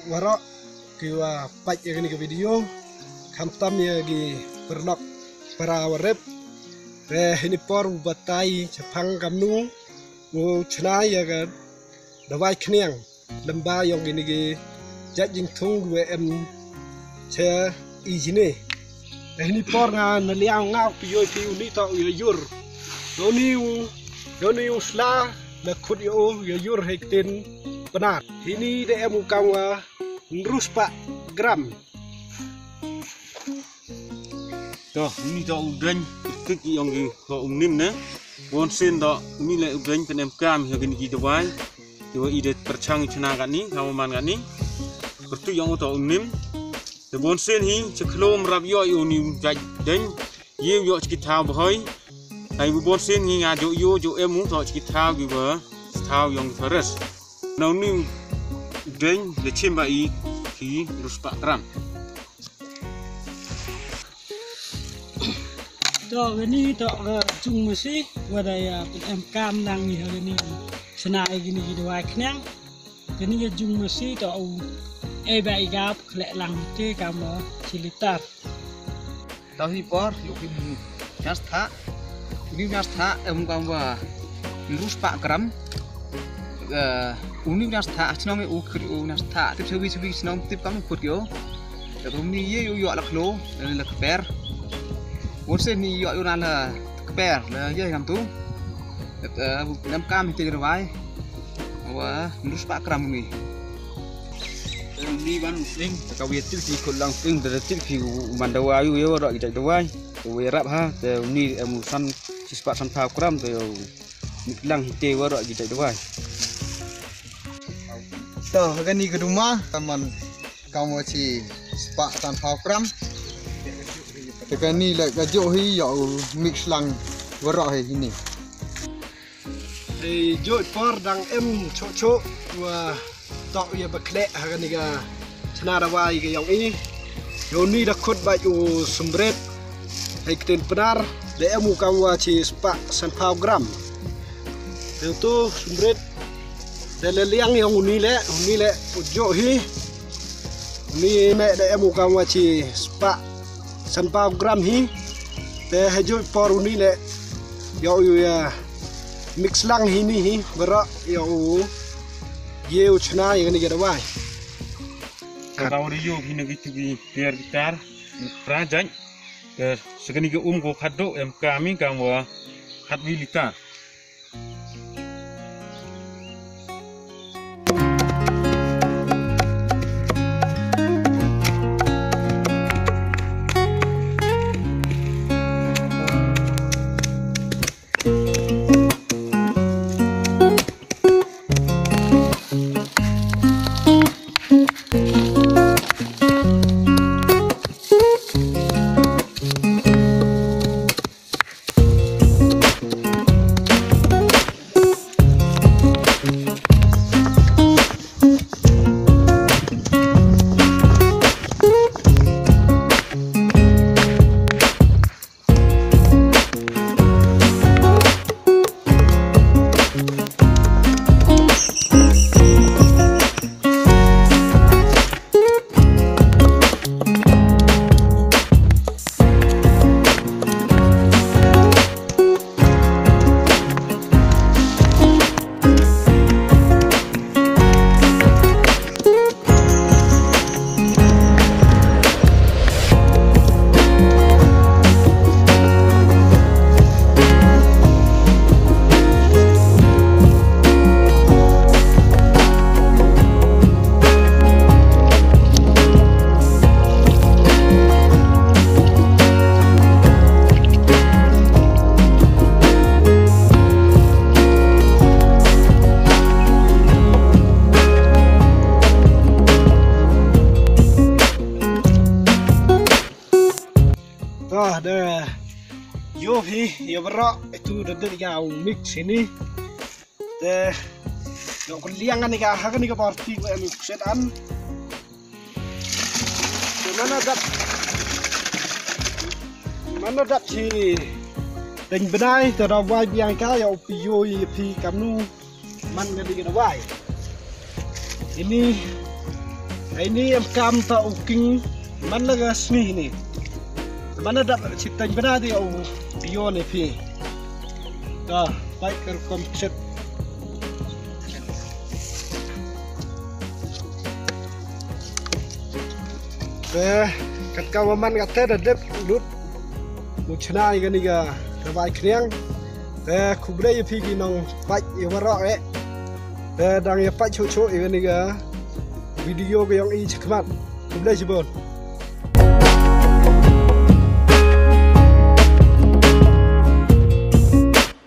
warok kiwa pat ya gini ke video kamtam ya gi pernok para warep ini por batai Jepang kamnu mu chna ya kan dawai kniang lamba yang gini gi jajing tung 2M che ijine ini por nga naliang ngau piyo piyo ni to yur Doni usla na khut yo yur hektin benar ini DM kawa nrus pak gram toh ini to udang tik yang gi to nim ne won sen to ini le udang penem kam ya gini gitu wai yo ide perchang chuna kan ni kamu man kan ni bertu yang to nim de won sen hi cheklom rab yo ni jaj den yew yo chikita boy ai bon sen ni nga jo em muốn thọ chikita gi ba thao yang faras nau ni den de chimbai ki ruspa ram to gini to chung mesti wadaya em kam nang ni gini senai gini di dua knang gini ya chung mesti to bai gap klek lang te kamo cilitar tao hi por yuk ini nasta em kamu virus pak gram uni nasta senang nasta tip sewi senang tip kamu kut yo tapi ni ye yo lak lo lak per wose ni yo nala per la ye kam tu nam kam ti rawai wa virus pak gram ni ban sing ka wi til ti ko lang sing da til ki mandawa yu yo ro ki dawai we rap ha te ni em san sispa san phao gram te lang hite wa ro ki dawai to gani ke rumah taman kamu ci spa san phao gram te gani la gajo hi yo mix lang wa ro he ini jo por dang em cho wa to ya bakle hagan ga chna rawai ga yang ini yo ni da khut ba yu sumbret hekten benar de emu kawa ci spa san phao gram itu sumbret de liang yang uni le jo hi ni me de emu kawa ci spa san phao gram hi de hajo por uni le yo ya mix lang hi ni hi bara yo Yeu chna yang ni gadawai. Kalau riu ini gitu di biar gitar prajan segini ke ko khado em kami kamu khat militar. Ada yo hi ya bro itu ada yang mix ini deh yo kuliangan nih kah kan nih party gue mix setan mana dat si đánh bên đây từ đầu vai biang cá yo piyo pi kamu man gadi gada vai ini Ini em kam ta uking mana ga sni ni. Mana dapat ciptain benar dia video ni pi. Dah, baik kerkom chat. Kat kawaman kata dah dep lut. Mucna ikan iga terbaik kriang. Kubre ye pi nong baik ye warok dang ye pak cucu ikan iga video ke yang i cekmat. Kubre cebon.